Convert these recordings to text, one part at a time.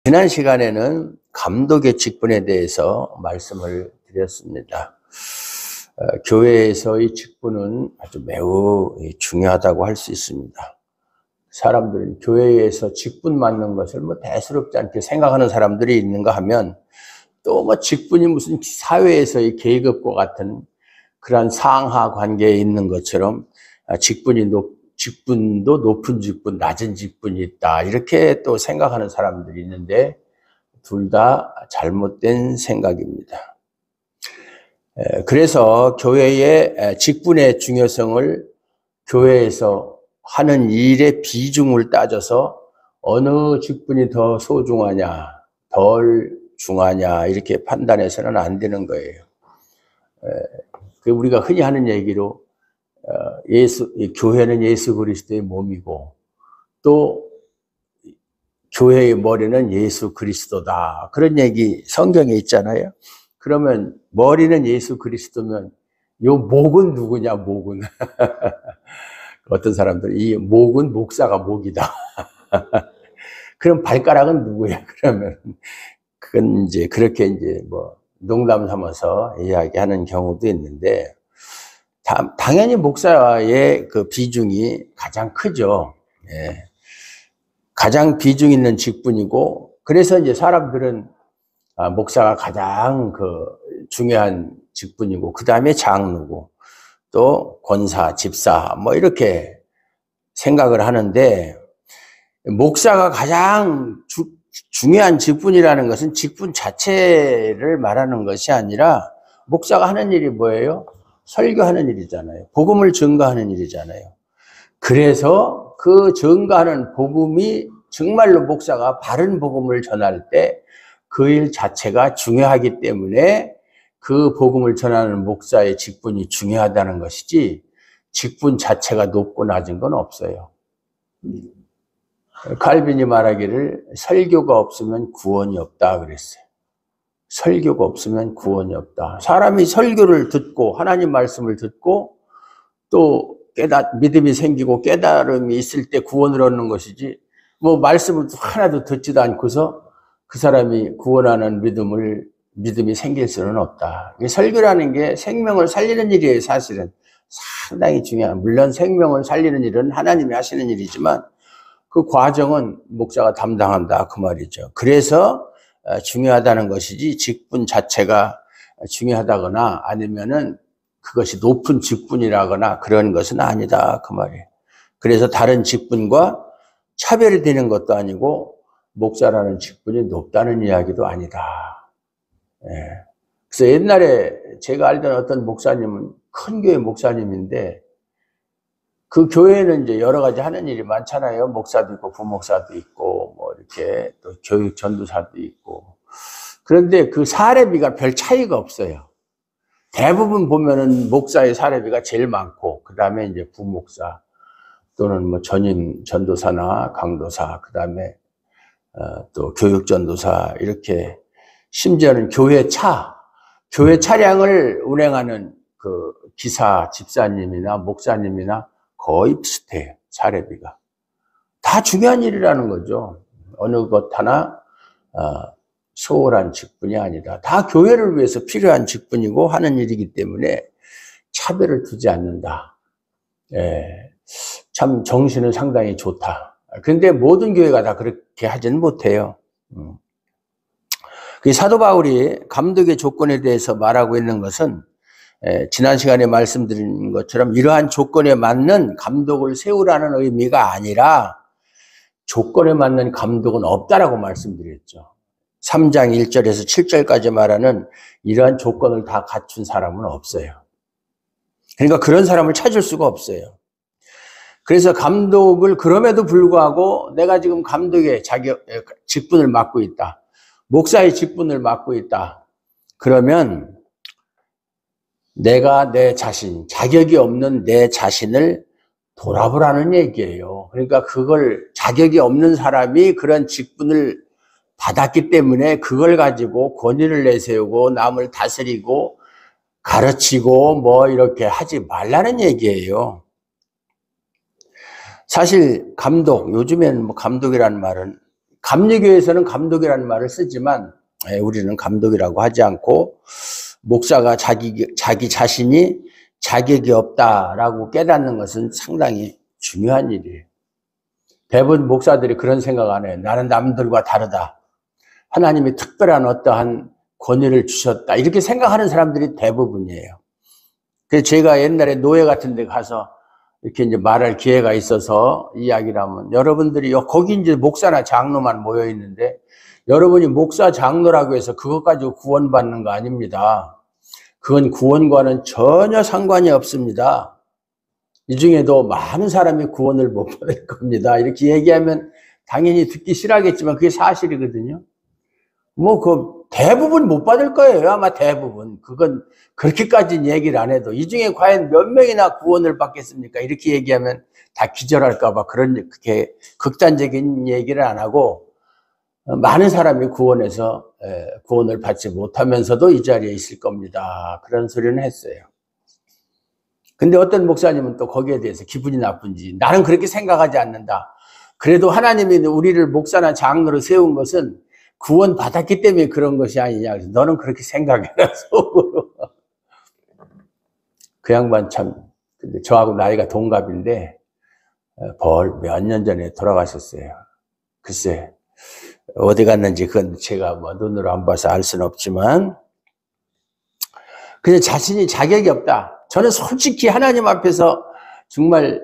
지난 시간에는 감독의 직분에 대해서 말씀을 드렸습니다. 교회에서의 직분은 아주 매우 중요하다고 할 수 있습니다. 사람들은 교회에서 직분 맡는 것을 대수롭지 않게 생각하는 사람들이 있는가 하면 또 직분이 무슨 사회에서의 계급과 같은 그러한 상하 관계에 있는 것처럼 직분도 높은 직분, 낮은 직분이 있다. 이렇게 또 생각하는 사람들이 있는데 둘 다 잘못된 생각입니다. 그래서 교회의 직분의 중요성을 교회에서 하는 일의 비중을 따져서 어느 직분이 더 소중하냐, 덜 중하냐 이렇게 판단해서는 안 되는 거예요. 우리가 흔히 하는 얘기로 교회는 예수 그리스도의 몸이고 또 교회의 머리는 예수 그리스도다. 그런 얘기 성경에 있잖아요. 그러면 머리는 예수 그리스도면 요 목은 누구냐, 목은. 어떤 사람들은 이 목은 목사가 목이다. 그럼 발가락은 누구야? 그러면 그건 그렇게 농담 삼아서 이야기하는 경우도 있는데 당연히 목사의 그 비중이 가장 크죠. 예. 가장 비중 있는 직분이고, 그래서 사람들은 목사가 가장 중요한 직분이고, 그 다음에 장로고, 또 권사, 집사, 이렇게 생각을 하는데, 목사가 가장 중요한 직분이라는 것은 직분 자체를 말하는 것이 아니라, 목사가 하는 일이 뭐예요? 설교하는 일이잖아요. 복음을 전가하는 일이잖아요. 그래서 그 전가하는 복음이 정말로 목사가 바른 복음을 전할 때 그 일 자체가 중요하기 때문에 그 복음을 전하는 목사의 직분이 중요하다는 것이지 직분 자체가 높고 낮은 건 없어요. 칼빈이 말하기를 설교가 없으면 구원이 없다 그랬어요. 설교가 없으면 구원이 없다. 사람이 설교를 듣고 하나님 말씀을 듣고 또 믿음이 생기고 깨달음이 있을 때 구원을 얻는 것이지 말씀을 하나도 듣지도 않고서 그 사람이 구원하는 믿음이 생길 수는 없다. 설교라는 게 생명을 살리는 일이에요. 사실은 상당히 중요한, 물론 생명을 살리는 일은 하나님이 하시는 일이지만 그 과정은 목사가 담당한다 그 말이죠. 그래서 중요하다는 것이지 직분 자체가 중요하다거나 아니면은 그것이 높은 직분이라거나 그런 것은 아니다 그 말이에요. 그래서 다른 직분과 차별이 되는 것도 아니고 목사라는 직분이 높다는 이야기도 아니다. 그래서 옛날에 제가 알던 어떤 목사님은 큰 교회 목사님인데 그 교회는 여러 가지 하는 일이 많잖아요. 목사도 있고 부목사도 있고 이렇게 또 교육 전도사도 있고. 그런데 그 사례비가 별 차이가 없어요. 대부분 보면은 목사의 사례비가 제일 많고, 그 다음에 부목사 또는 전임 전도사나 강도사, 그 다음에 또 교육 전도사, 이렇게 심지어는 교회 차량을 운행하는 그 기사, 집사님이나 목사님이나 거의 비슷해요. 사례비가. 다 중요한 일이라는 거죠. 어느 것 하나 소홀한 직분이 아니다. 다 교회를 위해서 필요한 직분이고 하는 일이기 때문에 차별을 두지 않는다. 참 정신은 상당히 좋다. 그런데 모든 교회가 다 그렇게 하지는 못해요. 사도 바울이 감독의 조건에 대해서 말하고 있는 것은 지난 시간에 말씀드린 것처럼 이러한 조건에 맞는 감독을 세우라는 의미가 아니라 조건에 맞는 감독은 없다라고 말씀드렸죠. 3장 1절에서 7절까지 말하는 이러한 조건을 다 갖춘 사람은 없어요. 그러니까 그런 사람을 찾을 수가 없어요. 그래서 감독을 그럼에도 불구하고 내가 지금 감독의 직분을 맡고 있다. 목사의 직분을 맡고 있다. 그러면 내가 내 자신, 자격이 없는 내 자신을 돌아보라는 얘기예요. 그러니까 그걸 자격이 없는 사람이 그런 직분을 받았기 때문에 그걸 가지고 권위를 내세우고 남을 다스리고 가르치고 이렇게 하지 말라는 얘기예요. 사실 감독, 요즘에는 감독이라는 말은 감리교에서는 감독이라는 말을 쓰지만 우리는 감독이라고 하지 않고 목사가 자기 자신이 자격이 없다라고 깨닫는 것은 상당히 중요한 일이에요. 대부분 목사들이 그런 생각 안 해요. 나는 남들과 다르다. 하나님이 특별한 어떠한 권위를 주셨다. 이렇게 생각하는 사람들이 대부분이에요. 그래서 제가 옛날에 노예 같은 데 가서 이렇게 이제 말할 기회가 있어서 이야기를 하면 여러분들이 거기 이제 목사나 장로만 모여 있는데 여러분이 목사 장로라고 해서 그것 가지고 구원받는 거 아닙니다. 그건 구원과는 전혀 상관이 없습니다. 이 중에도 많은 사람이 구원을 못 받을 겁니다. 이렇게 얘기하면 당연히 듣기 싫어하겠지만 그게 사실이거든요. 대부분 못 받을 거예요. 아마 대부분. 그건 그렇게까지는 얘기를 안 해도 이 중에 과연 몇 명이나 구원을 받겠습니까? 이렇게 얘기하면 다 기절할까 봐 그렇게 극단적인 얘기를 안 하고 많은 사람이 구원을 받지 못하면서도 이 자리에 있을 겁니다. 그런 소리는 했어요. 근데 어떤 목사님은 또 거기에 대해서 기분이 나쁜지 나는 그렇게 생각하지 않는다. 그래도 하나님이 우리를 목사나 장로로 세운 것은 구원 받았기 때문에 그런 것이 아니냐. 그래서 너는 그렇게 생각해라, 속으로. 그 양반 참, 근데 저하고 나이가 동갑인데, 몇 년 전에 돌아가셨어요. 글쎄, 어디 갔는지 그건 제가 눈으로 안 봐서 알 수는 없지만, 그냥 자신이 자격이 없다. 저는 솔직히 하나님 앞에서 정말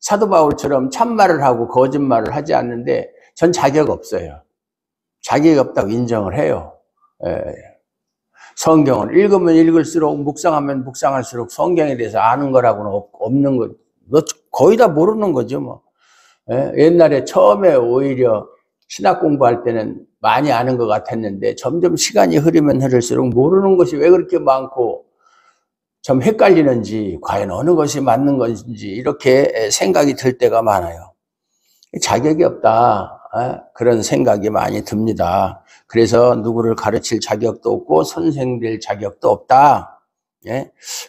사도 바울처럼 참말을 하고 거짓말을 하지 않는데, 전 자격 없어요. 자격이 없다고 인정을 해요. 성경을 읽으면 읽을수록 묵상하면 묵상할수록 성경에 대해서 아는 거라고는 없는 거. 거의 다 모르는 거죠, 뭐. 옛날에 처음에 오히려 신학 공부할 때는 많이 아는 것 같았는데 점점 시간이 흐르면 흐를수록 모르는 것이 왜 그렇게 많고 좀 헷갈리는지 과연 어느 것이 맞는 건지 이렇게 생각이 들 때가 많아요. 자격이 없다. 그런 생각이 많이 듭니다. 그래서 누구를 가르칠 자격도 없고 선생될 자격도 없다.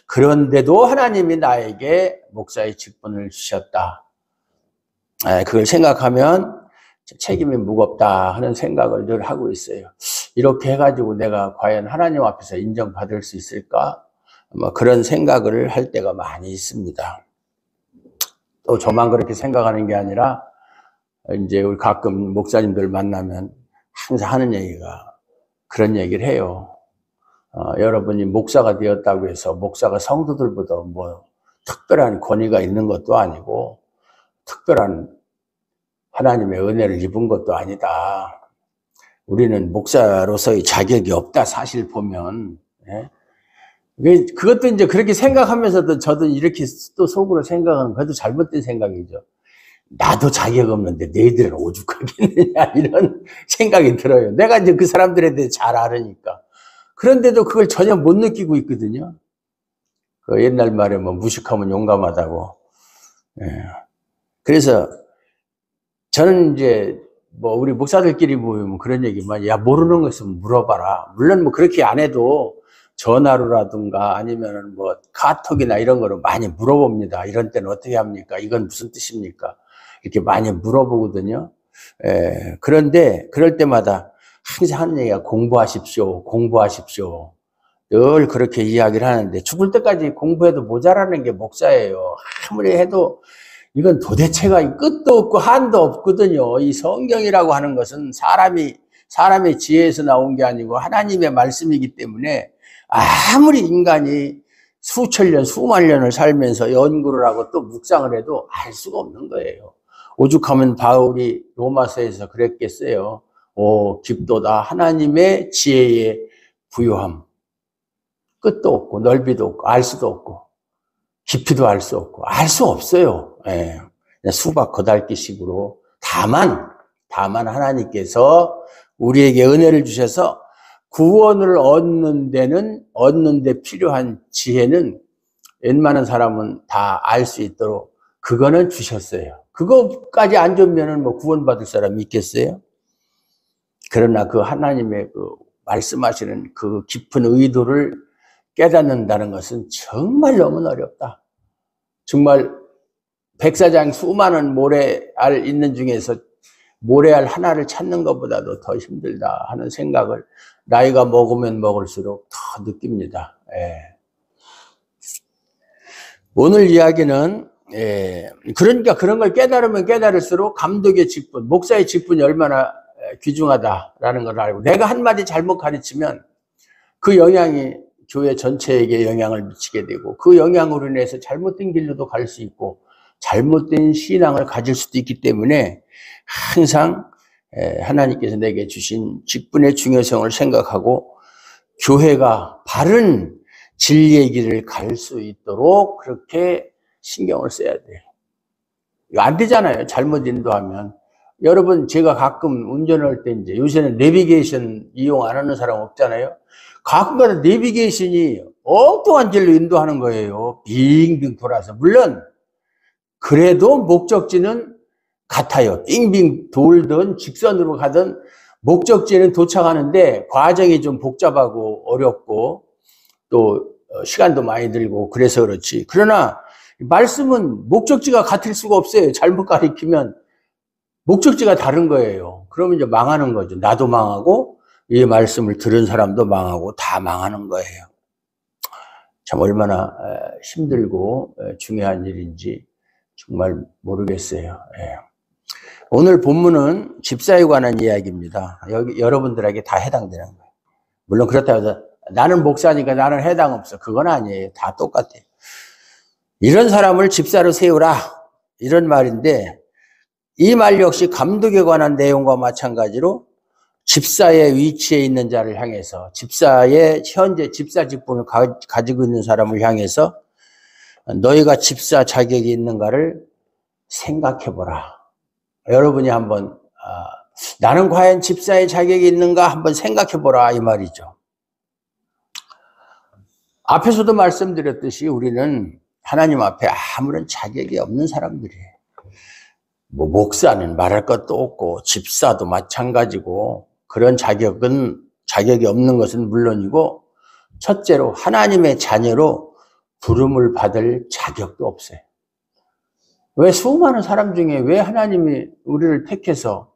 그런데도 하나님이 나에게 목사의 직분을 주셨다. 그걸 생각하면 책임이 무겁다 하는 생각을 늘 하고 있어요. 이렇게 해가지고 내가 과연 하나님 앞에서 인정받을 수 있을까? 그런 생각을 할 때가 많이 있습니다. 또 저만 그렇게 생각하는 게 아니라 이제 우리 가끔 목사님들 만나면 항상 하는 얘기가 그런 얘기를 해요. 여러분이 목사가 되었다고 해서 목사가 성도들보다 특별한 권위가 있는 것도 아니고 특별한 하나님의 은혜를 입은 것도 아니다. 우리는 목사로서의 자격이 없다, 사실 보면. 그것도 이제 그렇게 생각하면서도 저도 이렇게 또 속으로 생각하는 그것도 잘못된 생각이죠. 나도 자격 없는데 너희들은 오죽하겠느냐 이런 생각이 들어요. 내가 이제 그 사람들에 대해 잘 알으니까. 그런데도 그걸 전혀 못 느끼고 있거든요. 그 옛날 말에 무식하면 용감하다고. 그래서 저는 이제 우리 목사들끼리 모이면 그런 얘기만, 야, 모르는 거 있으면 물어봐라. 물론 그렇게 안 해도 전화로라든가 아니면은 카톡이나 이런 거로 많이 물어봅니다. 이런 때는 어떻게 합니까? 이건 무슨 뜻입니까? 이렇게 많이 물어보거든요. 그런데 그럴 때마다 항상 하는 얘기가 공부하십시오. 공부하십시오. 늘 그렇게 이야기를 하는데 죽을 때까지 공부해도 모자라는 게 목사예요. 아무리 해도 이건 도대체가 끝도 없고 한도 없거든요. 이 성경이라고 하는 것은 사람의 지혜에서 나온 게 아니고 하나님의 말씀이기 때문에 아무리 인간이 수천 년, 수만 년을 살면서 연구를 하고 또 묵상을 해도 알 수가 없는 거예요. 오죽하면 바울이 로마서에서 그랬겠어요. 깊도다 하나님의 지혜의 부요함. 끝도 없고 넓이도 없고 알 수도 없고 깊이도 알 수 없고 알 수 없어요. 수박 거달기식으로. 다만 하나님께서 우리에게 은혜를 주셔서 구원을 얻는 데 필요한 지혜는 웬만한 사람은 다 알 수 있도록 그거는 주셨어요. 그거까지 안 주면은 구원받을 사람이 있겠어요? 그러나 그 하나님의 말씀하시는 그 깊은 의도를 깨닫는다는 것은 정말 너무 어렵다. 정말 백사장 수많은 모래알 있는 중에서 모래알 하나를 찾는 것보다도 더 힘들다 하는 생각을 나이가 먹으면 먹을수록 더 느낍니다. 예. 오늘 이야기는 그러니까 그런 걸 깨달으면 깨달을수록 감독의 직분, 목사의 직분이 얼마나 귀중하다라는 걸 알고, 내가 한마디 잘못 가르치면 그 영향이 교회 전체에게 영향을 미치게 되고, 그 영향으로 인해서 잘못된 길로도 갈 수 있고 잘못된 신앙을 가질 수도 있기 때문에 항상 하나님께서 내게 주신 직분의 중요성을 생각하고 교회가 바른 진리의 길을 갈 수 있도록 그렇게 신경을 써야 돼요. 이거 안 되잖아요, 잘못 인도하면. 여러분, 제가 가끔 운전할 때 이제 요새는 내비게이션 이용 안 하는 사람 없잖아요. 가끔가다 내비게이션이 엉뚱한 길로 인도하는 거예요. 빙빙 돌아서. 물론 그래도 목적지는 같아요. 빙빙 돌든 직선으로 가든 목적지에는 도착하는데 과정이 좀 복잡하고 어렵고 또 시간도 많이 들고 그래서 그렇지. 그러나 말씀은 목적지가 같을 수가 없어요. 잘못 가리키면 목적지가 다른 거예요. 그러면 이제 망하는 거죠. 나도 망하고 이 말씀을 들은 사람도 망하고 다 망하는 거예요. 참 얼마나 힘들고 중요한 일인지 정말 모르겠어요. 오늘 본문은 집사에 관한 이야기입니다. 여기 여러분들에게 다 해당되는 거예요. 물론 그렇다고 해서 나는 목사니까 나는 해당 없어. 그건 아니에요. 다 똑같아요. 이런 사람을 집사로 세우라, 이런 말인데, 이 말 역시 감독에 관한 내용과 마찬가지로 집사의 위치에 있는 자를 향해서, 집사의 현재 집사 직분을 가지고 있는 사람을 향해서 너희가 집사 자격이 있는가를 생각해보라. 여러분이 한번 나는 과연 집사의 자격이 있는가 한번 생각해보라, 이 말이죠. 앞에서도 말씀드렸듯이 우리는 하나님 앞에 아무런 자격이 없는 사람들이에요. 뭐 목사는 말할 것도 없고 집사도 마찬가지고, 그런 자격이 없는 것은 물론이고, 첫째로 하나님의 자녀로 부름을 받을 자격도 없어요. 왜 수많은 사람 중에 왜 하나님이 우리를 택해서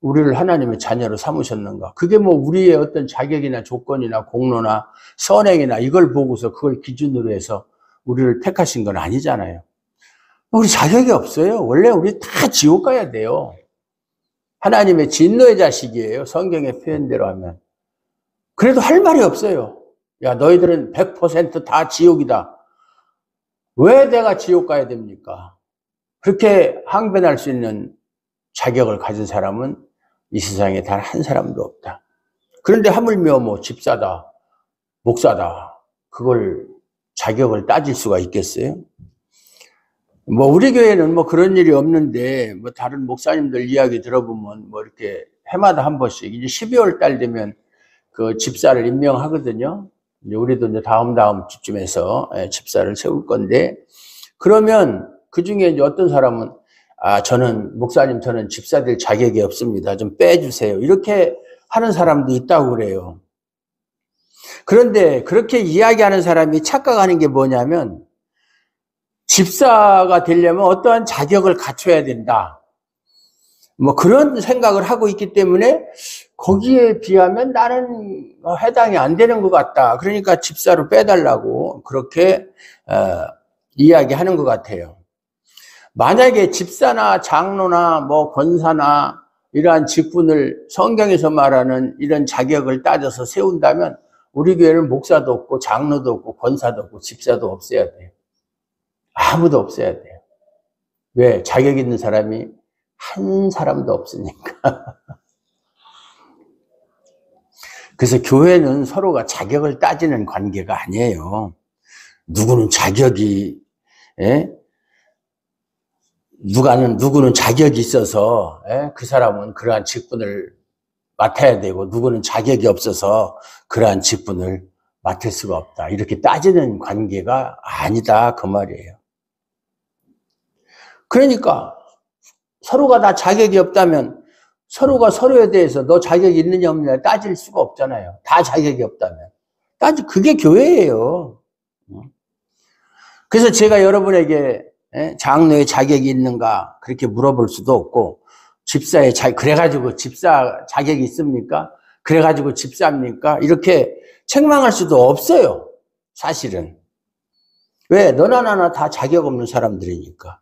우리를 하나님의 자녀로 삼으셨는가? 그게 뭐 우리의 어떤 자격이나 조건이나 공로나 선행이나 이걸 보고서 그걸 기준으로 해서 우리를 택하신 건 아니잖아요. 우리 자격이 없어요. 원래 우리 다 지옥 가야 돼요. 하나님의 진노의 자식이에요. 성경의 표현대로 하면. 그래도 할 말이 없어요. 야, 너희들은 100% 지옥이다. 왜 내가 지옥 가야 됩니까? 그렇게 항변할 수 있는 자격을 가진 사람은 이 세상에 단 한 사람도 없다. 그런데 하물며 뭐 집사다, 목사다, 그걸 자격을 따질 수가 있겠어요? 뭐 우리 교회는 뭐 그런 일이 없는데, 뭐 다른 목사님들 이야기 들어보면 뭐 이렇게 해마다 한 번씩 이제 12월 달 되면 그 집사를 임명하거든요. 이제 우리도 이제 다음 주쯤에서 집사를 세울 건데, 그러면 그 중에 이제 어떤 사람은 저는 목사님, 저는 집사 될 자격이 없습니다. 좀 빼주세요. 이렇게 하는 사람도 있다고 그래요. 그런데 그렇게 이야기하는 사람이 착각하는 게 뭐냐면, 집사가 되려면 어떠한 자격을 갖춰야 된다, 뭐 그런 생각을 하고 있기 때문에 거기에 비하면 나는 해당이 안 되는 것 같다. 그러니까 집사로 빼달라고 그렇게 이야기하는 것 같아요. 만약에 집사나 장로나 뭐 권사나 이러한 직분을 성경에서 말하는 이런 자격을 따져서 세운다면 우리 교회는 목사도 없고 장로도 없고 권사도 없고 집사도 없어야 돼요. 아무도 없어야 돼요. 왜? 자격 있는 사람이 한 사람도 없으니까. 그래서 교회는 서로가 자격을 따지는 관계가 아니에요. 누구는 자격이, 누구는 자격이 있어서 그 사람은 그러한 직분을 맡아야 되고, 누구는 자격이 없어서 그러한 직분을 맡을 수가 없다. 이렇게 따지는 관계가 아니다, 그 말이에요. 그러니까 서로가 다 자격이 없다면 서로가 서로에 대해서 너 자격이 있느냐 없느냐 따질 수가 없잖아요. 다 자격이 없다면. 그게 교회예요. 그래서 제가 여러분에게 장로의 자격이 있는가 그렇게 물어볼 수도 없고, 그래가지고 집사 자격이 있습니까? 그래가지고 집사입니까? 이렇게 책망할 수도 없어요. 사실은. 왜? 너나 나나 다 자격 없는 사람들이니까.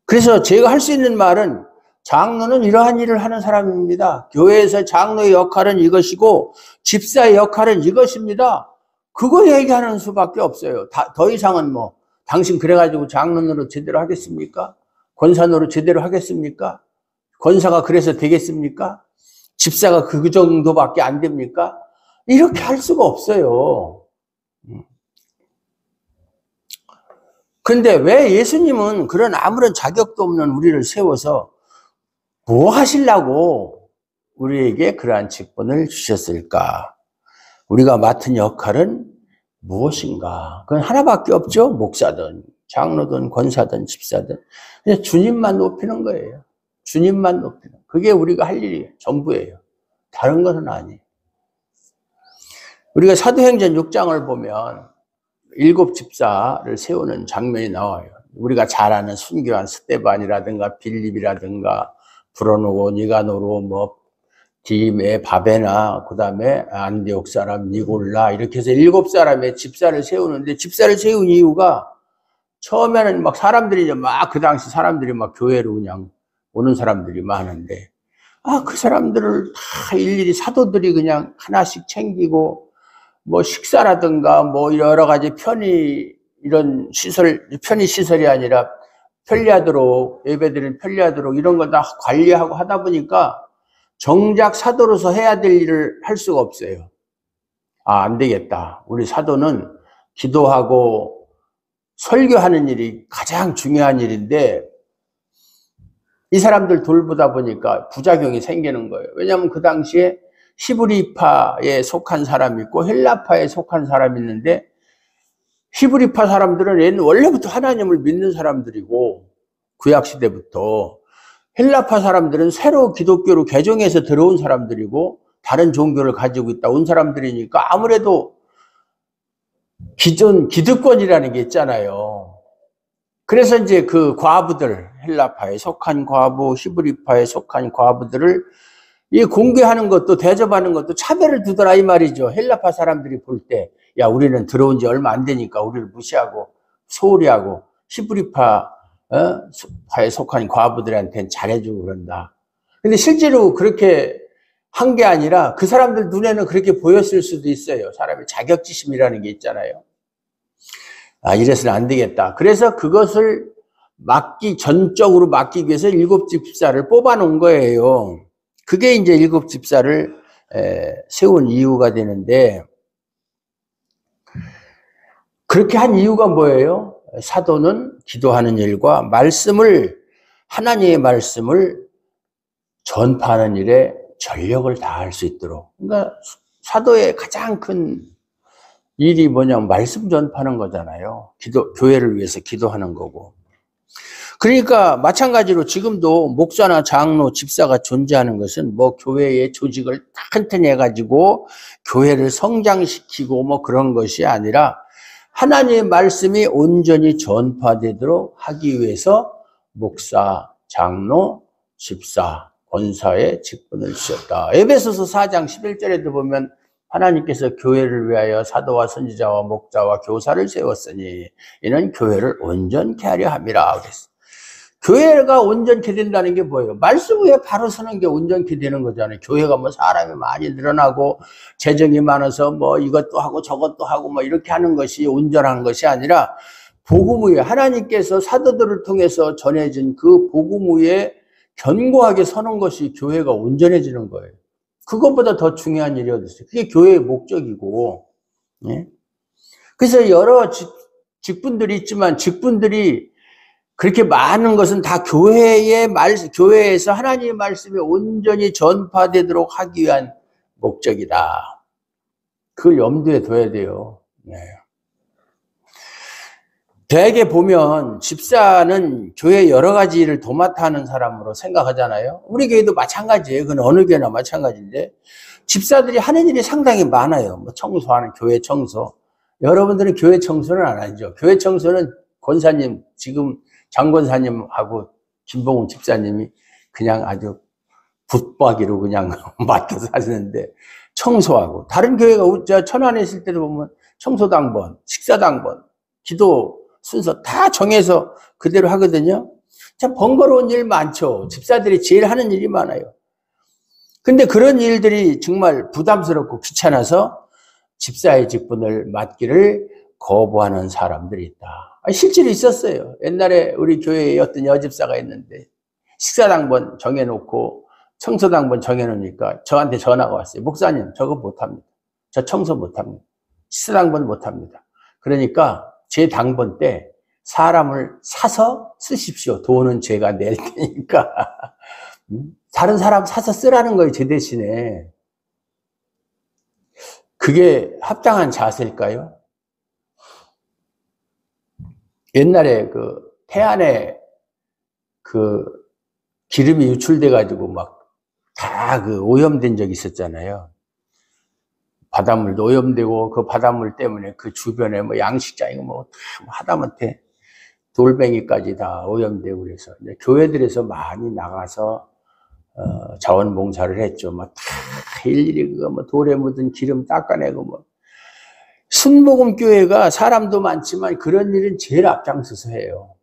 그래서 제가 할 수 있는 말은 장로는 이러한 일을 하는 사람입니다. 교회에서 장로의 역할은 이것이고 집사의 역할은 이것입니다. 그거 얘기하는 수밖에 없어요. 더 이상은 뭐 당신 그래가지고 장로 노릇 제대로 하겠습니까? 권사 노릇 제대로 하겠습니까? 권사가 그래서 되겠습니까? 집사가 그 정도밖에 안 됩니까? 이렇게 할 수가 없어요. 그런데 왜 예수님은 그런 아무런 자격도 없는 우리를 세워서 뭐 하시려고 우리에게 그러한 직분을 주셨을까? 우리가 맡은 역할은 무엇인가? 그건 하나밖에 없죠. 목사든 장로든 권사든 집사든 그냥 주님만 높이는 거예요. 주님만 높이는. 그게 우리가 할 일이 전부예요. 다른 것은 아니에요. 우리가 사도행전 6장을 보면 7 집사를 세우는 장면이 나와요. 우리가 잘 아는 순교한 스데반이라든가 빌립이라든가 브로노고 니가노로 뭐 디메 바베나 그다음에 안디옥 사람 니골라 이렇게 해서 7 사람의 집사를 세우는데 집사를 세운 이유가 처음에는 막 사람들이 막 그 당시 사람들이 막 교회로 그냥 오는 사람들이 많은데 그 사람들을 다 일일이 사도들이 그냥 하나씩 챙기고 뭐 식사라든가 뭐 여러 가지 이런 편의 시설이 아니라 편리하도록 예배드리는 편리하도록 이런 거 다 관리하고 하다 보니까 정작 사도로서 해야 될 일을 할 수가 없어요. 안 되겠다. 우리 사도는 기도하고 설교하는 일이 가장 중요한 일인데 이 사람들 돌보다 보니까 부작용이 생기는 거예요. 왜냐하면 그 당시에 히브리파에 속한 사람이 있고 헬라파에 속한 사람이 있는데 히브리파 사람들은 원래부터 하나님을 믿는 사람들이고 구약시대부터 헬라파 사람들은 새로 기독교로 개종해서 들어온 사람들이고 다른 종교를 가지고 있다 온 사람들이니까 아무래도 기존 기득권이라는 게 있잖아요. 그래서 이제 그 과부들, 헬라파에 속한 과부, 히브리파에 속한 과부들을 이 공개하는 것도 대접하는 것도 차별을 두더라 이 말이죠. 헬라파 사람들이 볼 때, 야 우리는 들어온 지 얼마 안 되니까 우리를 무시하고 소홀히 하고 히브리파에 속한 과부들한테는 잘해주고 그런다. 근데 실제로 그렇게 한 게 아니라 그 사람들 눈에는 그렇게 보였을 수도 있어요. 사람의 자격지심이라는 게 있잖아요. 이래서는 안 되겠다. 그래서 그것을 전적으로 맡기기 위해서 7 집사를 뽑아 놓은 거예요. 그게 이제 7 집사를 세운 이유가 되는데, 그렇게 한 이유가 뭐예요? 사도는 기도하는 일과 하나님의 말씀을 전파하는 일에 전력을 다할 수 있도록. 그러니까 사도의 가장 큰 일이 뭐냐면 말씀 전파하는 거잖아요. 교회를 위해서 기도하는 거고. 그러니까 마찬가지로 지금도 목사나 장로, 집사가 존재하는 것은 뭐 교회의 조직을 튼튼히 해가지고 교회를 성장시키고 뭐 그런 것이 아니라 하나님의 말씀이 온전히 전파되도록 하기 위해서 목사, 장로, 집사, 권사의 직분을 주셨다. 에베소서 4장 11절에도 보면 하나님께서 교회를 위하여 사도와 선지자와 목자와 교사를 세웠으니 이는 교회를 온전케 하려 함이라 그랬어. 교회가 온전케 된다는 게 뭐예요? 말씀 위에 바로 서는 게 온전케 되는 거잖아요. 교회가 뭐 사람이 많이 늘어나고 재정이 많아서 뭐 이것도 하고 저것도 하고 뭐 이렇게 하는 것이 온전한 것이 아니라 복음 위에 하나님께서 사도들을 통해서 전해진 그 복음 위에 견고하게 서는 것이 교회가 온전해지는 거예요. 그것보다 더 중요한 일이 어디 있어요? 그게 교회의 목적이고, 예? 그래서 여러 직분들이 있지만 직분들이 그렇게 많은 것은 다 교회에서 하나님의 말씀이 온전히 전파되도록 하기 위한 목적이다. 그걸 염두에 둬야 돼요. 네. 대개 보면 집사는 교회 여러 가지 일을 도맡아 하는 사람으로 생각하잖아요. 우리 교회도 마찬가지예요. 그건 어느 교회나 마찬가지인데 집사들이 하는 일이 상당히 많아요. 뭐 청소하는 교회 청소. 여러분들은 교회 청소는 안 하죠. 교회 청소는 권사님, 지금 장권사님하고 김봉훈 집사님이 그냥 아주 붙박이로 그냥 맡아서 하시는데 청소하고 다른 교회가 제가 천안에 있을 때도 보면 청소당번, 식사당번, 기도 순서 다 정해서 그대로 하거든요. 참 번거로운 일 많죠. 집사들이 제일 하는 일이 많아요. 근데 그런 일들이 정말 부담스럽고 귀찮아서 집사의 직분을 맡기를 거부하는 사람들이 있다. 실제로 있었어요. 옛날에 우리 교회에 어떤 여집사가 있는데 식사당번 정해놓고 청소당번 정해놓으니까 저한테 전화가 왔어요. 목사님, 저거 못합니다. 저 청소 못합니다. 식사당번 못합니다. 그러니까 제 당번 때 사람을 사서 쓰십시오. 돈은 제가 낼 테니까. 다른 사람 사서 쓰라는 거예요, 제 대신에. 그게 합당한 자세일까요? 옛날에 그 태안에 그 기름이 유출돼가지고 막 다 그 오염된 적이 있었잖아요. 바닷물도 오염되고 그 바닷물 때문에 그 주변에 뭐 양식장이고 뭐 하다못해 돌멩이까지 다 오염되고 그래서 이제 교회들에서 많이 나가서 자원봉사를 했죠. 막 다 일일이 그거 뭐 돌에 묻은 기름 닦아내고 뭐 순복음교회가 사람도 많지만 그런 일은 제일 앞장서서 해요.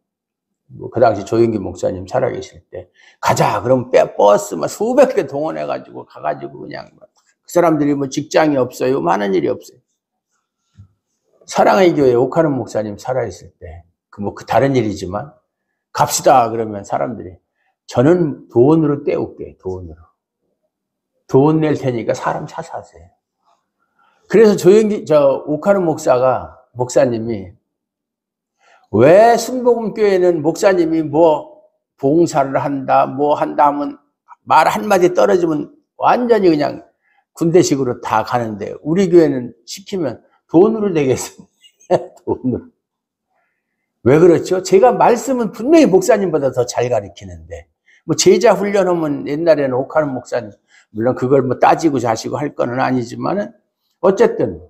뭐 그 당시 조영기 목사님 살아계실 때 가자 그럼 버스 막 수백 대 동원해가지고 가가지고 그냥 그 사람들이 뭐 직장이 없어요, 많은 일이 없어요. 사랑의 교회 옥하는 목사님 살아있을 때 그 뭐 그 다른 일이지만 갑시다 그러면 사람들이 저는 돈으로 때울게. 돈 낼 테니까 사람 사서 하세요. 그래서 옥하는 목사님이 왜 순복음교회는 목사님이 뭐 봉사를 한다, 뭐 한다 하면 말 한마디 떨어지면 완전히 그냥 군대식으로 다 가는데 우리 교회는 시키면 돈으로 되겠습니다. 돈으로. 왜 그렇죠? 제가 말씀은 분명히 목사님보다 더 잘 가르치는데 뭐 제자 훈련하면 옛날에는 옥하는 목사님 물론 그걸 뭐 따지고 자시고 할 거는 아니지만은 어쨌든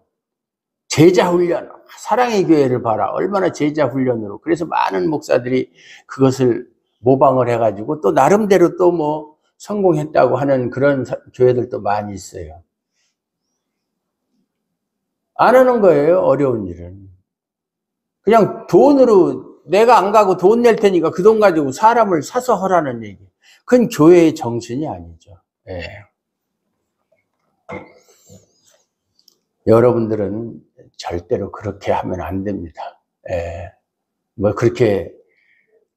제자 훈련, 사랑의 교회를 봐라. 얼마나 제자 훈련으로. 그래서 많은 목사들이 그것을 모방을 해가지고 또 나름대로 또 뭐 성공했다고 하는 그런 교회들도 많이 있어요. 안 하는 거예요, 어려운 일은. 그냥 돈으로 내가 안 가고 돈 낼 테니까 그 돈 가지고 사람을 사서 하라는 얘기. 그건 교회의 정신이 아니죠. 예. 여러분들은 절대로 그렇게 하면 안 됩니다. 예. 뭐 그렇게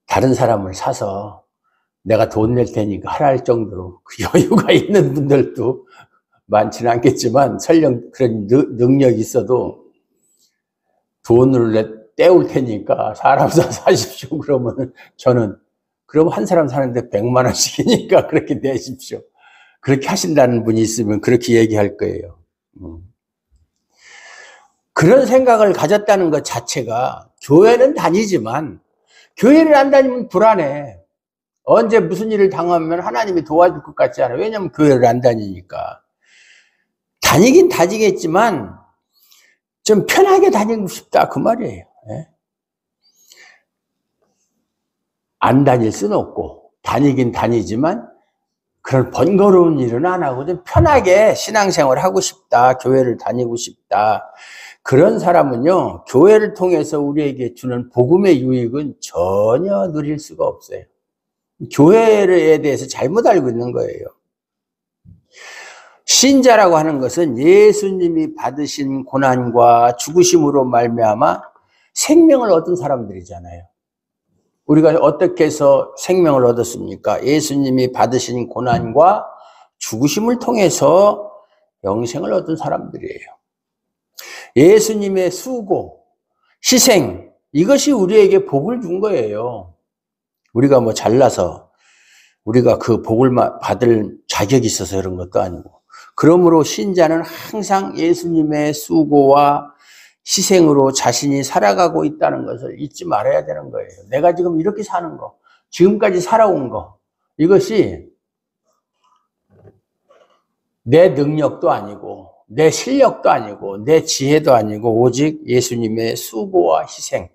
다른 사람을 사서 내가 돈 낼 테니까 하라 할 정도로 그 여유가 있는 분들도 많지는 않겠지만 설령 그런 능력이 있어도 돈을 떼올 테니까 사람 사십시오 그러면 그럼 한 사람 사는데 100만 원씩이니까 그렇게 내십시오. 그렇게 하신다는 분이 있으면 그렇게 얘기할 거예요. 그런 생각을 가졌다는 것 자체가 교회는 다니지만 교회를 안 다니면 불안해. 언제 무슨 일을 당하면 하나님이 도와줄 것 같지 않아. 왜냐하면 교회를 안 다니니까. 다니긴 다니겠지만 좀 편하게 다니고 싶다 그 말이에요. 예? 안 다닐 수는 없고 다니긴 다니지만 그런 번거로운 일은 안 하고 좀 편하게 신앙생활을 하고 싶다. 교회를 다니고 싶다. 그런 사람은요. 교회를 통해서 우리에게 주는 복음의 유익은 전혀 누릴 수가 없어요. 교회에 대해서 잘못 알고 있는 거예요. 신자라고 하는 것은 예수님이 받으신 고난과 죽으심으로 말미암아 생명을 얻은 사람들이잖아요. 우리가 어떻게 해서 생명을 얻었습니까? 예수님이 받으신 고난과 죽으심을 통해서 영생을 얻은 사람들이에요. 예수님의 수고, 희생, 이것이 우리에게 복을 준 거예요. 우리가 뭐 잘나서 우리가 그 복을 받을 자격이 있어서 그런 것도 아니고. 그러므로 신자는 항상 예수님의 수고와 희생으로 자신이 살아가고 있다는 것을 잊지 말아야 되는 거예요. 내가 지금 이렇게 사는 거, 지금까지 살아온 거, 이것이 내 능력도 아니고 내 실력도 아니고 내 지혜도 아니고 오직 예수님의 수고와 희생.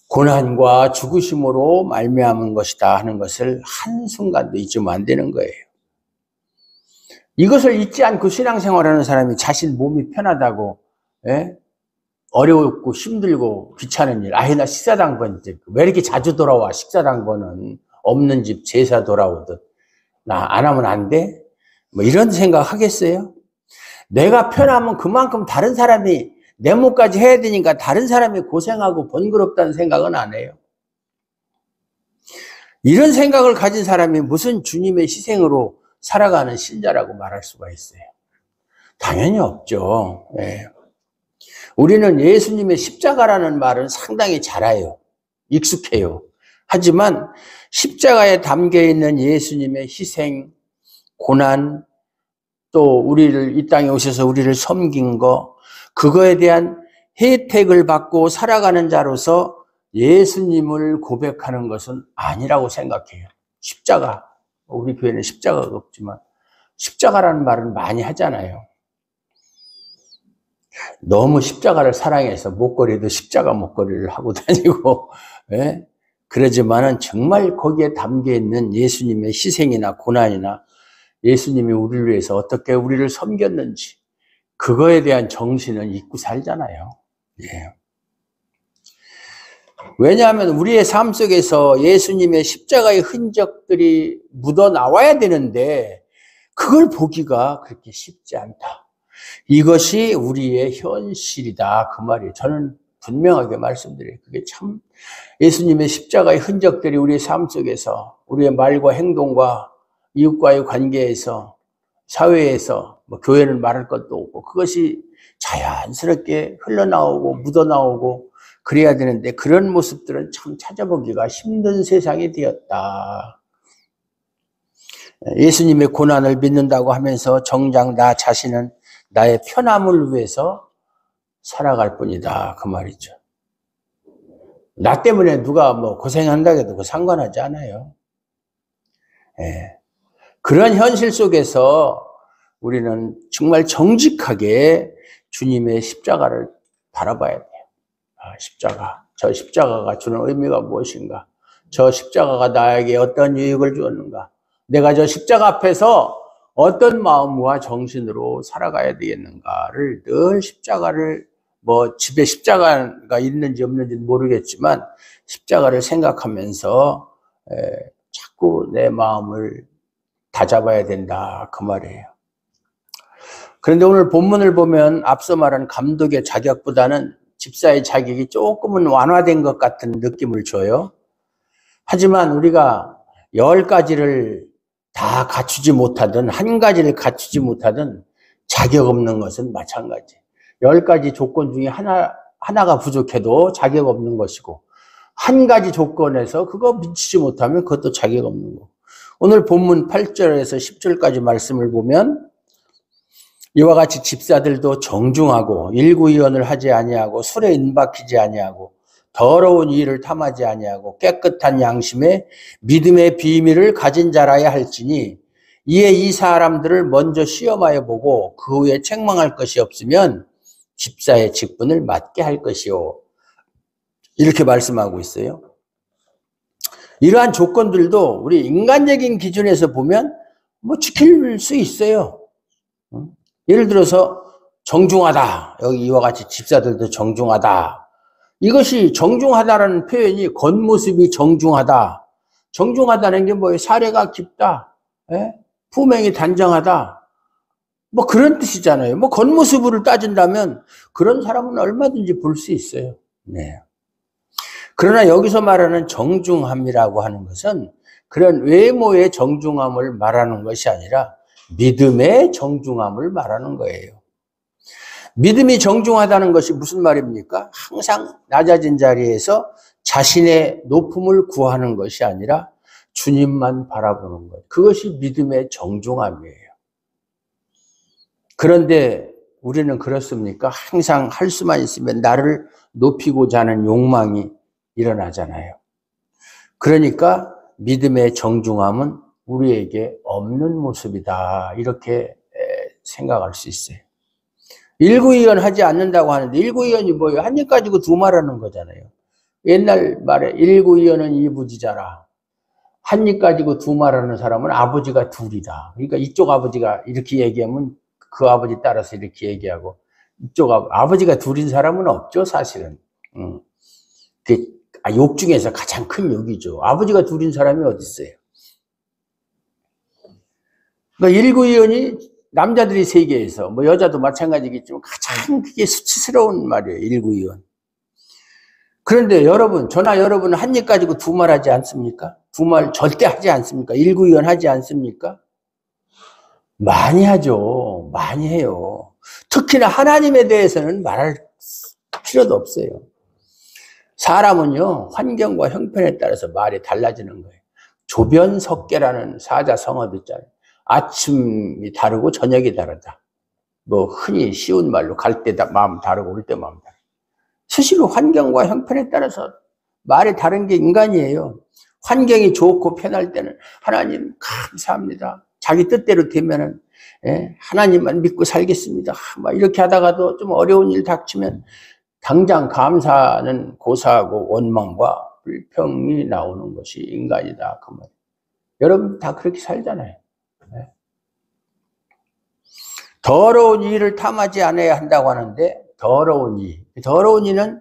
고난과 죽으심으로 말미암은 것이다 하는 것을 한순간도 잊으면 안 되는 거예요. 이것을 잊지 않고 신앙생활하는 사람이 자신 몸이 편하다고, 예? 어렵고 힘들고 귀찮은 일, 나 식사당번 왜 이렇게 자주 돌아와? 식사당번은 없는 집 제사 돌아오듯 나 안 하면 안 돼? 뭐 이런 생각 하겠어요? 내가 편하면 그만큼 다른 사람이 내 몫까지 해야 되니까 다른 사람이 고생하고 번거롭다는 생각은 안 해요. 이런 생각을 가진 사람이 무슨 주님의 희생으로 살아가는 신자라고 말할 수가 있어요? 당연히 없죠. 예. 우리는 예수님의 십자가라는 말은 상당히 잘 알아요. 익숙해요. 하지만 십자가에 담겨있는 예수님의 희생, 고난, 또 우리를 이 땅에 오셔서 우리를 섬긴 거, 그거에 대한 혜택을 받고 살아가는 자로서 예수님을 고백하는 것은 아니라고 생각해요. 십자가, 우리 교회는 십자가가 없지만 십자가라는 말은 많이 하잖아요. 너무 십자가를 사랑해서 목걸이도 십자가 목걸이를 하고 다니고, 예? 그러지만은 정말 거기에 담겨있는 예수님의 희생이나 고난이나 예수님이 우리를 위해서 어떻게 우리를 섬겼는지 그거에 대한 정신은 잊고 살잖아요. 예. 왜냐하면 우리의 삶 속에서 예수님의 십자가의 흔적들이 묻어 나와야 되는데 그걸 보기가 그렇게 쉽지 않다. 이것이 우리의 현실이다. 그 말이에요. 저는 분명하게 말씀드려요. 그게 참 예수님의 십자가의 흔적들이 우리의 삶 속에서 우리의 말과 행동과 이웃과의 관계에서 사회에서 뭐 교회는 말할 것도 없고 그것이 자연스럽게 흘러나오고 묻어나오고 그래야 되는데 그런 모습들은 참 찾아보기가 힘든 세상이 되었다. 예수님의 고난을 믿는다고 하면서 정작 나 자신은 나의 편함을 위해서 살아갈 뿐이다. 그 말이죠. 나 때문에 누가 뭐 고생한다고 해도 상관하지 않아요. 예. 그런 현실 속에서 우리는 정말 정직하게 주님의 십자가를 바라봐야 돼요. 십자가. 저 십자가가 주는 의미가 무엇인가? 저 십자가가 나에게 어떤 유익을 주었는가? 내가 저 십자가 앞에서 어떤 마음과 정신으로 살아가야 되겠는가를 늘 십자가를 뭐 집에 십자가가 있는지 없는지 모르겠지만 십자가를 생각하면서 자꾸 내 마음을 다잡아야 된다 그 말이에요. 그런데 오늘 본문을 보면 앞서 말한 감독의 자격보다는 집사의 자격이 조금은 완화된 것 같은 느낌을 줘요. 하지만 우리가 10가지를 다 갖추지 못하든 한 가지를 갖추지 못하든 자격 없는 것은 마찬가지. 10가지 조건 중에 하나가 부족해도 자격 없는 것이고 한 가지 조건에서 그거 미치지 못하면 그것도 자격 없는 거고. 오늘 본문 8절에서 10절까지 말씀을 보면 이와 같이 집사들도 정중하고 일구이언을 하지 아니하고 술에 인박히지 아니하고 더러운 일을 탐하지 아니하고 깨끗한 양심에 믿음의 비밀을 가진 자라야 할지니 이에 이 사람들을 먼저 시험하여 보고 그 후에 책망할 것이 없으면 집사의 직분을 맡게 할 것이요. 이렇게 말씀하고 있어요. 이러한 조건들도 우리 인간적인 기준에서 보면 뭐 지킬 수 있어요. 예를 들어서 정중하다. 여기 이와 같이 집사들도 정중하다. 이것이 정중하다라는 표현이 겉모습이 정중하다. 정중하다는 게 뭐예요? 사례가 깊다. 예? 품행이 단정하다. 뭐 그런 뜻이잖아요. 뭐 겉모습을 따진다면 그런 사람은 얼마든지 볼 수 있어요. 네. 그러나 여기서 말하는 정중함이라고 하는 것은 그런 외모의 정중함을 말하는 것이 아니라 믿음의 정중함을 말하는 거예요. 믿음이 정중하다는 것이 무슨 말입니까? 항상 낮아진 자리에서 자신의 높음을 구하는 것이 아니라 주님만 바라보는 것. 그것이 믿음의 정중함이에요. 그런데 우리는 그렇습니까? 항상 할 수만 있으면 나를 높이고자 하는 욕망이 일어나잖아요. 그러니까 믿음의 정중함은 우리에게 없는 모습이다. 이렇게 생각할 수 있어요. 일구이언 하지 않는다고 하는데 일구이언이 뭐예요? 한 입 가지고 두 말하는 거잖아요. 옛날 말에 일구이연은 이부지자라. 한 입 가지고 두 말하는 사람은 아버지가 둘이다. 그러니까 이쪽 아버지가 이렇게 얘기하면 그 아버지 따라서 이렇게 얘기하고, 이쪽 아버지가 둘인 사람은 없죠, 사실은. 욕 중에서 가장 큰 욕이죠. 아버지가 둘인 사람이 어디 있어요? 그러니까 일구이연이 남자들이 세계에서, 뭐 여자도 마찬가지겠지만 가장 그게 수치스러운 말이에요, 일구이연. 그런데 여러분, 저나 여러분은 한 입 가지고 두 말 하지 않습니까? 두 말 절대 하지 않습니까? 일구이연 하지 않습니까? 많이 하죠. 많이 해요. 특히나 하나님에 대해서는 말할 필요도 없어요. 사람은요, 환경과 형편에 따라서 말이 달라지는 거예요. 조변석계라는 사자성어도 있잖아요. 아침이 다르고 저녁이 다르다. 뭐 흔히 쉬운 말로 갈 때 마음 다르고 올 때 마음 다르고. 수시로 환경과 형편에 따라서 말이 다른 게 인간이에요. 환경이 좋고 편할 때는 하나님 감사합니다. 자기 뜻대로 되면은 하나님만 믿고 살겠습니다. 막 이렇게 하다가도 좀 어려운 일 닥치면 당장 감사는 고사하고 원망과 불평이 나오는 것이 인간이다. 그 말. 여러분 다 그렇게 살잖아요. 더러운 일을 탐하지 않아야 한다고 하는데 더러운 이는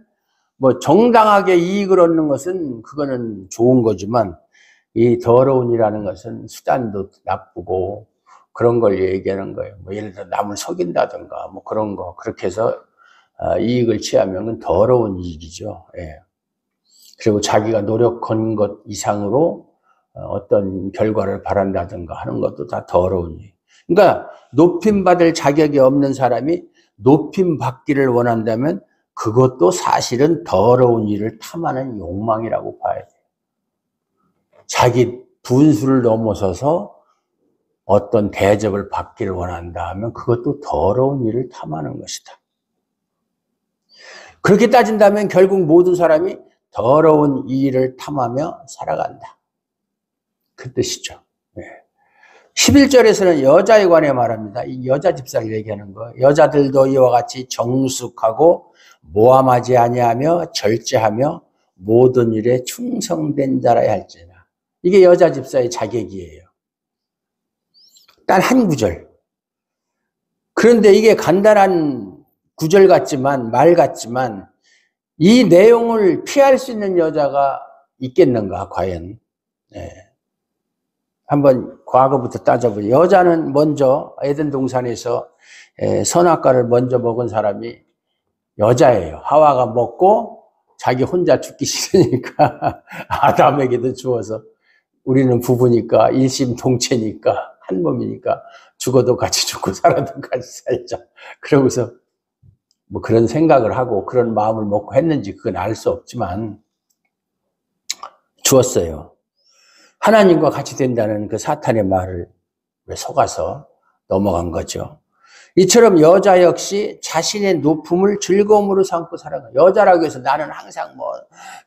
뭐 정당하게 이익을 얻는 것은 그거는 좋은 거지만 이 더러운 일이라는 것은 수단도 나쁘고 그런 걸 얘기하는 거예요. 뭐 예를 들어 남을 속인다든가 뭐 그런 거 그렇게 해서 이익을 취하면 그건 더러운 이익이죠. 예. 그리고 자기가 노력한 것 이상으로 어떤 결과를 바란다든가 하는 것도 다 더러운 일. 그러니까 높임받을 자격이 없는 사람이 높임받기를 원한다면 그것도 사실은 더러운 일을 탐하는 욕망이라고 봐야 돼요. 자기 분수를 넘어서서 어떤 대접을 받기를 원한다 하면 그것도 더러운 일을 탐하는 것이다. 그렇게 따진다면 결국 모든 사람이 더러운 일을 탐하며 살아간다. 그 뜻이죠. 네. 11절에서는 여자에 관해 말합니다. 이 여자 집사를 얘기하는 거. 여자들도 이와 같이 정숙하고 모함하지 아니하며 절제하며 모든 일에 충성된 자라야 할지니라. 이게 여자 집사의 자격이에요. 단 한 구절. 그런데 이게 간단한 구절 같지만 말 같지만 이 내용을 피할 수 있는 여자가 있겠는가 과연. 네. 한번 과거부터 따져보죠. 여자는 먼저 에덴 동산에서 선악과를 먼저 먹은 사람이 여자예요. 하와가 먹고 자기 혼자 죽기 싫으니까 아담에게도 주어서 우리는 부부니까 일심동체니까 한 몸이니까 죽어도 같이 죽고 살아도 같이 살자. 그러고서 뭐 그런 생각을 하고 그런 마음을 먹고 했는지 그건 알 수 없지만 주었어요. 하나님과 같이 된다는 그 사탄의 말을 속아서 넘어간 거죠. 이처럼 여자 역시 자신의 높음을 즐거움으로 삼고 살아가. 여자라고 해서 나는 항상 뭐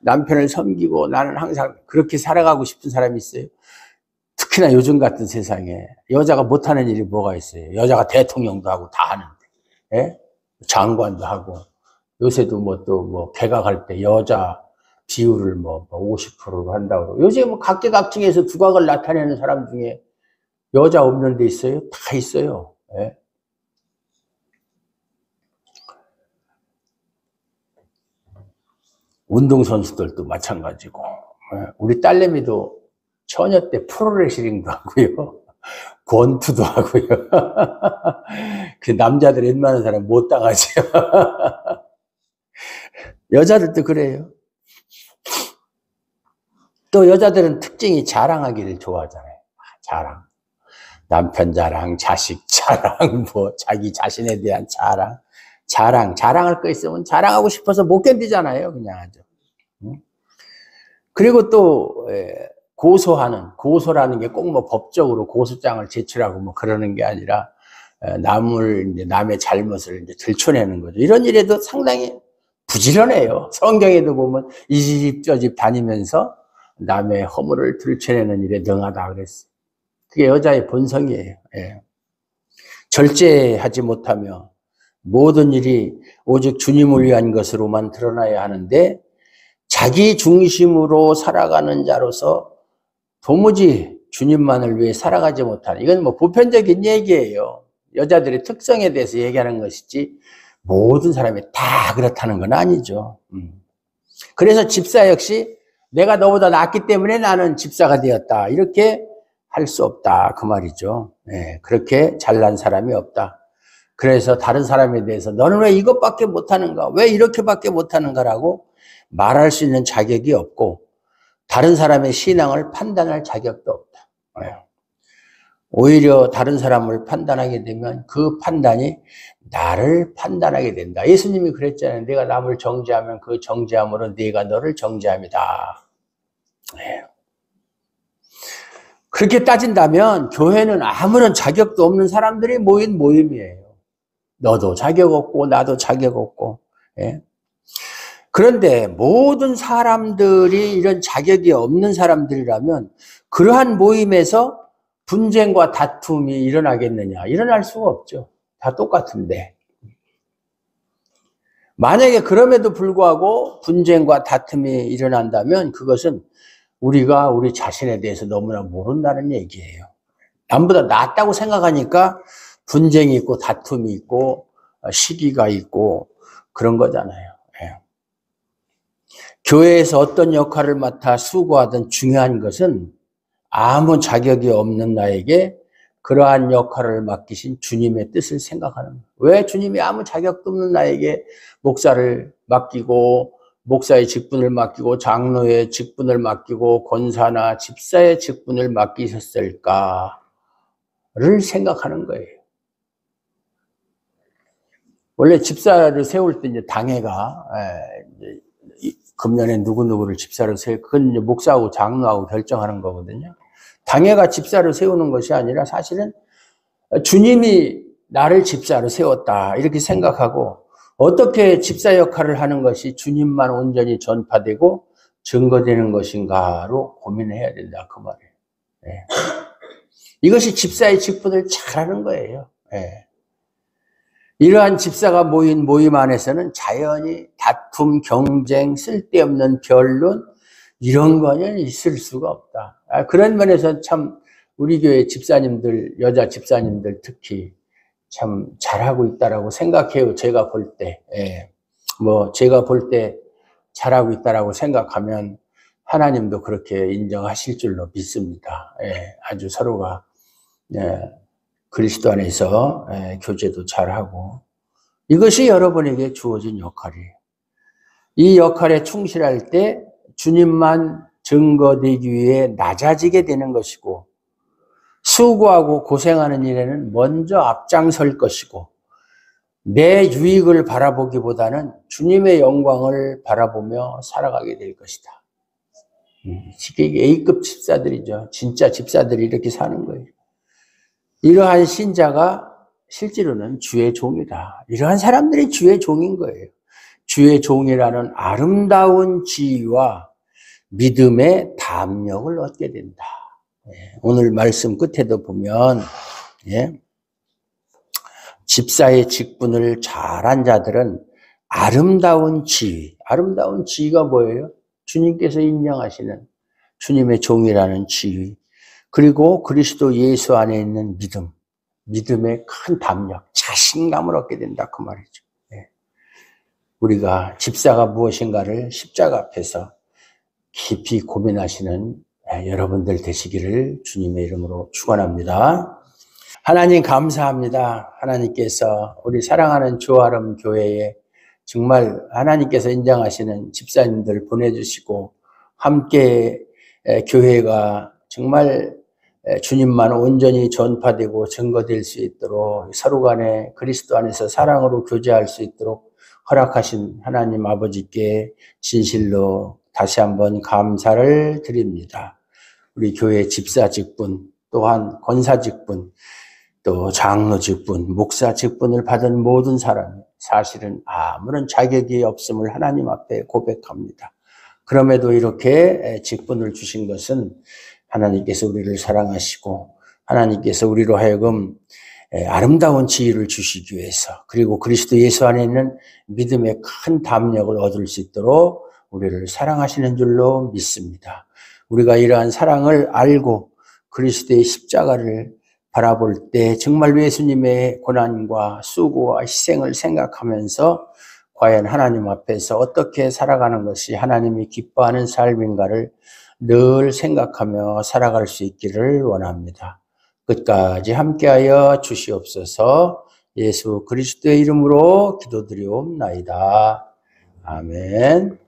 남편을 섬기고 나는 항상 그렇게 살아가고 싶은 사람이 있어요. 특히나 요즘 같은 세상에 여자가 못하는 일이 뭐가 있어요. 여자가 대통령도 하고 다 하는데, 예? 장관도 하고 요새도 뭐 또 뭐 개각할 때 여자 비율을 뭐 50%로 한다고. 요새 뭐 각계각층에서 두각을 나타내는 사람 중에 여자 없는 데 있어요? 다 있어요. 예? 운동선수들도 마찬가지고. 우리 딸내미도 처녀 때 프로레슬링도 하고요. 권투도 하고요. 그 남자들 웬만한 사람 못 당하죠. 여자들도 그래요. 또 여자들은 특징이 자랑하기를 좋아하잖아요. 자랑. 남편 자랑, 자식 자랑, 뭐 자기 자신에 대한 자랑. 자랑할 거 있으면 자랑하고 싶어서 못 견디잖아요. 그냥 아주. 그리고 또 고소라는 게 꼭 뭐 법적으로 고소장을 제출하고 뭐 그러는 게 아니라 남의 잘못을 이제 들춰내는 거죠. 이런 일에도 상당히 부지런해요. 성경에도 보면 이 집 저 집 다니면서 남의 허물을 들춰내는 일에 능하다 그랬어요. 그게 여자의 본성이에요. 예. 절제하지 못하며 모든 일이 오직 주님을 위한 것으로만 드러나야 하는데 자기 중심으로 살아가는 자로서 도무지 주님만을 위해 살아가지 못하는, 이건 뭐 보편적인 얘기예요. 여자들의 특성에 대해서 얘기하는 것이지 모든 사람이 다 그렇다는 건 아니죠. 그래서 집사 역시 내가 너보다 낫기 때문에 나는 집사가 되었다, 이렇게 할 수 없다, 그 말이죠. 네, 그렇게 잘난 사람이 없다. 그래서 다른 사람에 대해서 너는 왜 이것밖에 못하는가, 왜 이렇게밖에 못하는가라고 말할 수 있는 자격이 없고, 다른 사람의 신앙을 판단할 자격도 없다. 네. 오히려 다른 사람을 판단하게 되면 그 판단이 나를 판단하게 된다. 예수님이 그랬잖아요. 내가 남을 정죄하면 그 정죄함으로 네가 너를 정죄함이다. 네. 그렇게 따진다면 교회는 아무런 자격도 없는 사람들이 모인 모임이에요. 너도 자격 없고 나도 자격 없고. 예. 그런데 모든 사람들이 이런 자격이 없는 사람들이라면 그러한 모임에서 분쟁과 다툼이 일어나겠느냐? 일어날 수가 없죠. 다 똑같은데. 만약에 그럼에도 불구하고 분쟁과 다툼이 일어난다면 그것은 우리가 우리 자신에 대해서 너무나 모른다는 얘기예요. 남보다 낫다고 생각하니까 분쟁이 있고 다툼이 있고 시기가 있고 그런 거잖아요. 예. 교회에서 어떤 역할을 맡아 수고하든 중요한 것은 아무 자격이 없는 나에게 그러한 역할을 맡기신 주님의 뜻을 생각하는 거예요. 왜 주님이 아무 자격도 없는 나에게 목사를 맡기고 목사의 직분을 맡기고 장로의 직분을 맡기고 권사나 집사의 직분을 맡기셨을까를 생각하는 거예요. 원래 집사를 세울 때 이제 당회가 금년에 누구누구를 집사로 세우, 그건 이제 목사하고 장로하고 결정하는 거거든요. 당회가 집사로 세우는 것이 아니라 사실은 주님이 나를 집사로 세웠다, 이렇게 생각하고 어떻게 집사 역할을 하는 것이 주님만 온전히 전파되고 증거되는 것인가로 고민해야 된다, 그 말이에요. 네. 이것이 집사의 직분을 잘하는 거예요. 네. 이러한 집사가 모인 모임 안에서는 자연히 다툼, 경쟁, 쓸데없는 변론, 이런 거는 있을 수가 없다. 그런 면에서 참 우리 교회 집사님들, 여자 집사님들 특히 참 잘하고 있다라고 생각해요. 제가 볼 때. 예. 뭐 제가 볼 때 잘하고 있다라고 생각하면 하나님도 그렇게 인정하실 줄로 믿습니다. 예. 아주 서로가 그리스도 안에서 교제도 잘하고, 이것이 여러분에게 주어진 역할이에요. 이 역할에 충실할 때 주님만 증거되기 위해 낮아지게 되는 것이고, 수고하고 고생하는 일에는 먼저 앞장설 것이고, 내 유익을 바라보기보다는 주님의 영광을 바라보며 살아가게 될 것이다. 이게 A급 집사들이죠. 진짜 집사들이 이렇게 사는 거예요. 이러한 신자가 실제로는 주의 종이다. 이러한 사람들이 주의 종인 거예요. 주의 종이라는 아름다운 지위와 믿음의 담력을 얻게 된다. 오늘 말씀 끝에도 보면 집사의 직분을 잘한 자들은 아름다운 지위, 아름다운 지위가 뭐예요? 주님께서 인정하시는 주님의 종이라는 지위, 그리고 그리스도 예수 안에 있는 믿음, 믿음의 큰 담력, 자신감을 얻게 된다, 그 말이죠. 우리가 집사가 무엇인가를 십자가 앞에서 깊이 고민하시는 여러분들 되시기를 주님의 이름으로 축원합니다. 하나님 감사합니다. 하나님께서 우리 사랑하는 조아름 교회에 정말 하나님께서 인정하시는 집사님들 보내주시고, 함께 교회가 정말 주님만 온전히 전파되고 증거될 수 있도록, 서로 간에 그리스도 안에서 사랑으로 교제할 수 있도록 허락하신 하나님 아버지께 진실로 다시 한번 감사를 드립니다. 우리 교회 집사 직분, 또한 권사 직분, 또 장로 직분, 목사 직분을 받은 모든 사람이 사실은 아무런 자격이 없음을 하나님 앞에 고백합니다. 그럼에도 이렇게 직분을 주신 것은 하나님께서 우리를 사랑하시고 하나님께서 우리로 하여금 아름다운 지위를 주시기 위해서, 그리고 그리스도 예수 안에 있는 믿음의 큰 담력을 얻을 수 있도록 우리를 사랑하시는 줄로 믿습니다. 우리가 이러한 사랑을 알고 그리스도의 십자가를 바라볼 때 정말 예수님의 고난과 수고와 희생을 생각하면서 과연 하나님 앞에서 어떻게 살아가는 것이 하나님이 기뻐하는 삶인가를 늘 생각하며 살아갈 수 있기를 원합니다. 끝까지 함께하여 주시옵소서. 예수 그리스도의 이름으로 기도드리옵나이다. 아멘.